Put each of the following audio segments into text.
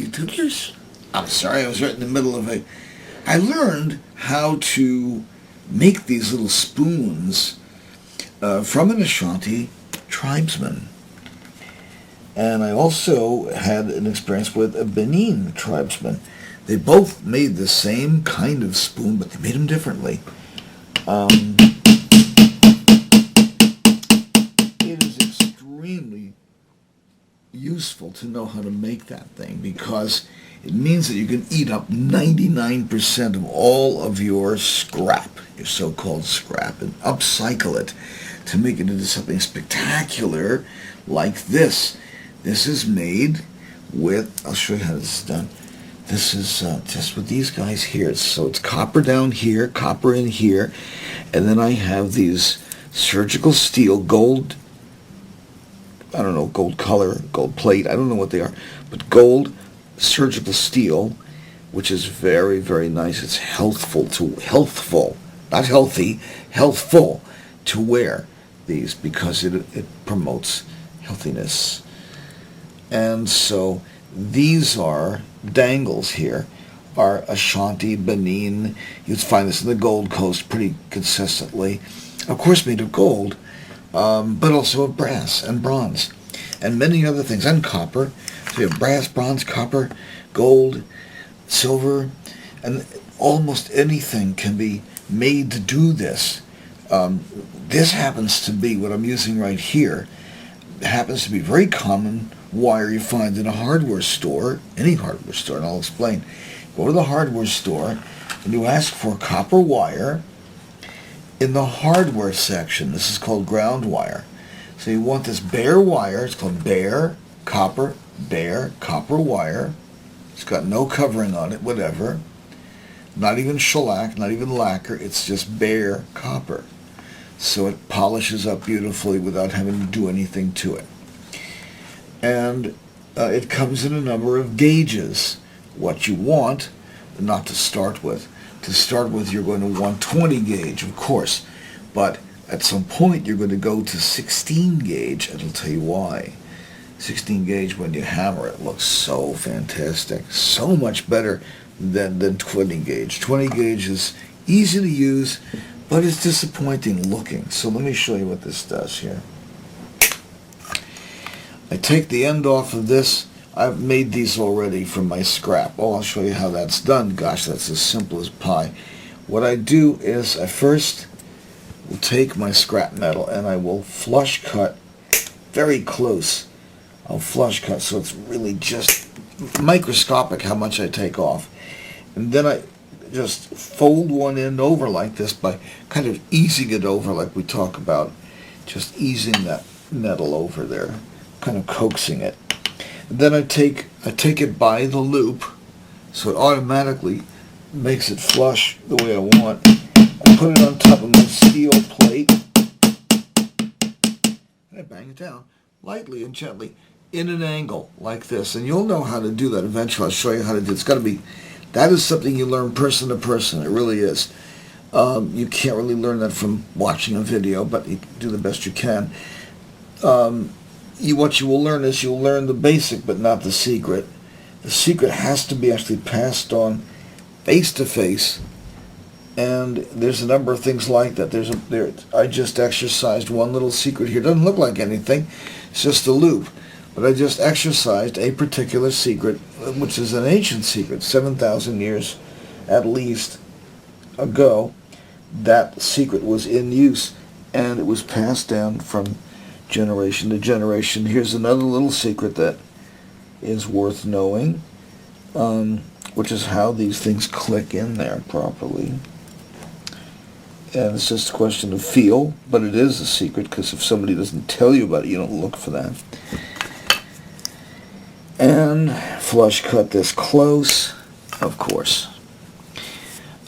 YouTubers. I'm sorry, I was right in the middle of a... I learned how to make these little spoons from an Ashanti tribesman. And I also had an experience with a Benin tribesman. They both made the same kind of spoon, but they made them differently. It is extremely useful to know how to make that thing, because it means that you can eat up 99% of all of your scrap, your so-called scrap, and upcycle it to make it into something spectacular like this. This is made with, I'll show you how this is done. This is just with these guys here. So it's copper down here, copper in here, and then I have these surgical steel, gold, I don't know, gold color, gold plate, I don't know what they are, but gold surgical steel, which is very, very nice. It's healthful, not healthy, healthful to wear these, because it promotes healthiness. And so these are dangles here, are Ashanti, Benin. You'd find this in the Gold Coast pretty consistently. Of course made of gold, but also of brass and bronze, and many other things, and copper. So you have brass, bronze, copper, gold, silver, and almost anything can be made to do this. This happens to be, what I'm using right here, happens to be very common wire you find in a hardware store, any hardware store, and I'll explain. Go to the hardware store and you ask for copper wire in the hardware section. This is called ground wire. So you want this bare wire. It's called bare copper wire. It's got no covering on it, whatever. Not even shellac, not even lacquer. It's just bare copper. So it polishes up beautifully without having to do anything to it. And it comes in a number of gauges. What you want, not to start with. To start with, you're going to want 20 gauge, of course. But at some point, you're going to go to 16 gauge, and I'll tell you why. 16 gauge, when you hammer it, looks so fantastic. So much better than 20 gauge. 20 gauge is easy to use, but it's disappointing looking. So let me show you what this does here. I take the end off of this. I've made these already from my scrap. Oh, I'll show you how that's done. Gosh, that's as simple as pie. What I do is I first will take my scrap metal and I will flush cut very close. I'll flush cut so it's really just microscopic how much I take off. And then I just fold one end over like this by kind of easing it over like we talk about. Just easing that metal over there, kind of coaxing it. And then I take it by the loop, so it automatically makes it flush the way I want. I put it on top of my steel plate, and I bang it down lightly and gently in an angle like this. And you'll know how to do that eventually. I'll show you how to do it. It's got to be, that is something you learn person to person. It really is. You can't really learn that from watching a video, but you do the best you can. What you will learn is you'll learn the basic, but not the secret. The secret has to be actually passed on face to face, and there's a number of things like that. I just exercised one little secret here. It doesn't look like anything. It's just a loop. But I just exercised a particular secret, which is an ancient secret, 7,000 years at least ago. That secret was in use, and it was passed down from generation to generation. Here's another little secret that is worth knowing, which is how these things click in there properly. And it's just a question of feel, but it is a secret, because if somebody doesn't tell you about it, you don't look for that. And flush cut this close, of course.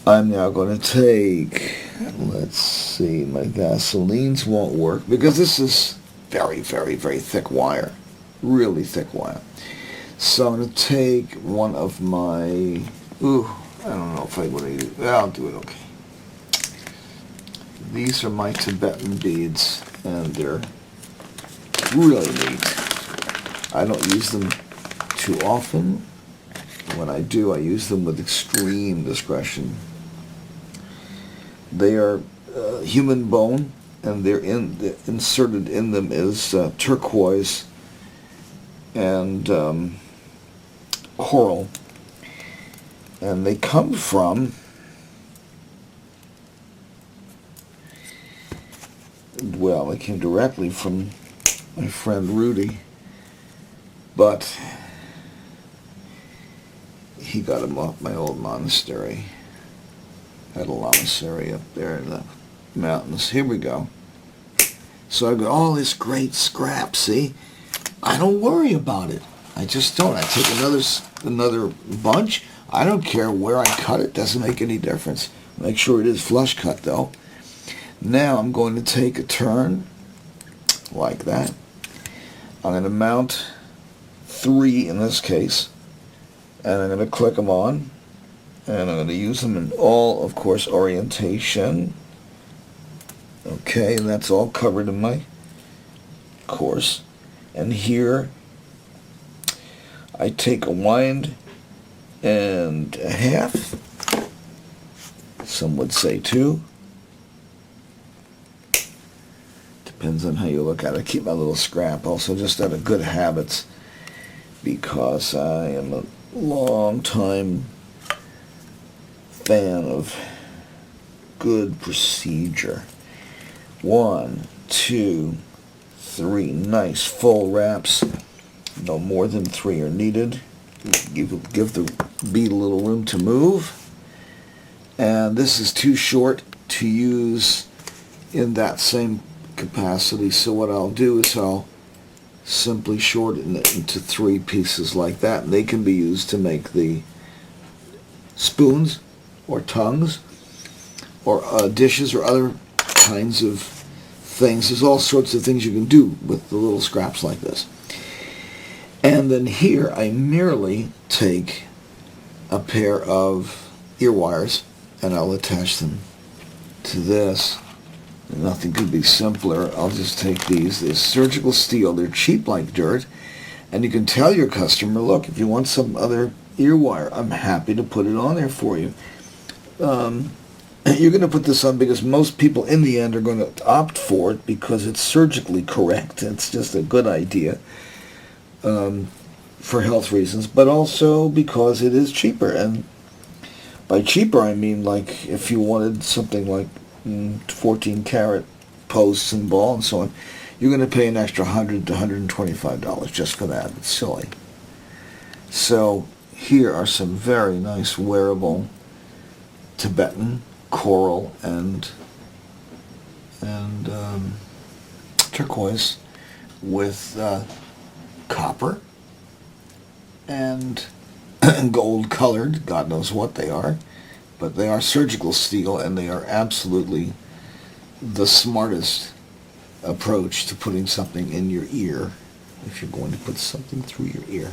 I'm now going to take, let's see, my Vaselines won't work, because this is very, very, very thick wire. Really thick wire. So I'm going to take one of my, I don't know if I want to use, I'll do it okay. These are my Tibetan beads, and they're really neat. I don't use them too often, When I do, I use them with extreme discretion. They are human bone, and they're inserted in them is turquoise and coral, and they come from they came directly from my friend Rudy, but he got them off my old monastery. Had a lamasery up there in the mountains. Here we go. So I've got all this great scrap, see? I don't worry about it. I just don't. I take another bunch. I don't care where I cut it. Doesn't make any difference. Make sure it is flush cut, though. Now I'm going to take a turn like that. I'm going to mount 3 in this case, and I'm going to click them on, and I'm going to use them in all, of course, orientation. Okay, and that's all covered in my course. And here I take a wind and a half, some would say 2. Depends on how you look at it. I keep my little scrap also just out of good habits, because I am a long time fan of good procedure. 1, 2, 3 nice full wraps. No more than 3 are needed. Give the bead a little room to move. And this is too short to use in that same capacity, so what I'll do is I'll simply shorten it into 3 pieces like that, and they can be used to make the spoons or tongues or dishes or other kinds of things. There's all sorts of things you can do with the little scraps like this. And then here I merely take a pair of ear wires and I'll attach them to this. Nothing could be simpler. I'll just take these. They're surgical steel. They're cheap like dirt. And you can tell your customer, look, if you want some other ear wire, I'm happy to put it on there for you. You're going to put this on because most people in the end are going to opt for it because it's surgically correct. It's just a good idea for health reasons, but also because it is cheaper. And by cheaper, I mean like if you wanted something like 14 karat posts and ball and so on, you're going to pay an extra $100 to $125 just for that. It's silly. So here are some very nice wearable Tibetan coral and turquoise with copper and gold colored. God knows what they are. But they are surgical steel, and they are absolutely the smartest approach to putting something in your ear. If you're going to put something through your ear,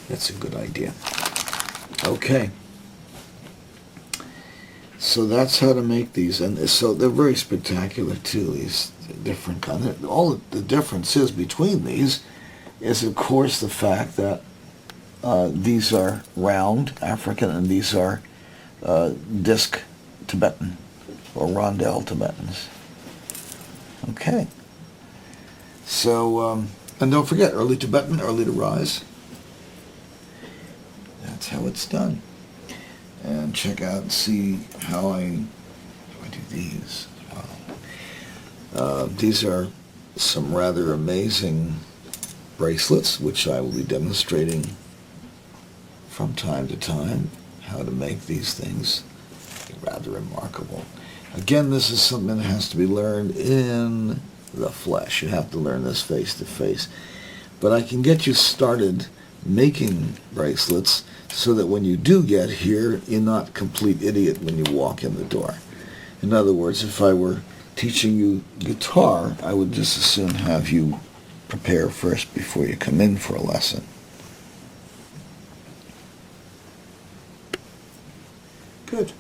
that's a good idea. Okay. So that's how to make these, and so they're very spectacular too. These different kinds. All the difference is between these is, of course, the fact that these are round African and these are disc Tibetan or rondelle Tibetans. Okay. So, and don't forget, early Tibetan, early to rise. That's how it's done. And check out and see how I do these as well. These are some rather amazing bracelets, which I will be demonstrating from time to time. How to make these things. Rather remarkable. Again, this is something that has to be learned in the flesh. You have to learn this face to face. But I can get you started making bracelets so that when you do get here, you're not complete idiot when you walk in the door. In other words, if I were teaching you guitar, I would just as soon have you prepare first before you come in for a lesson. Good.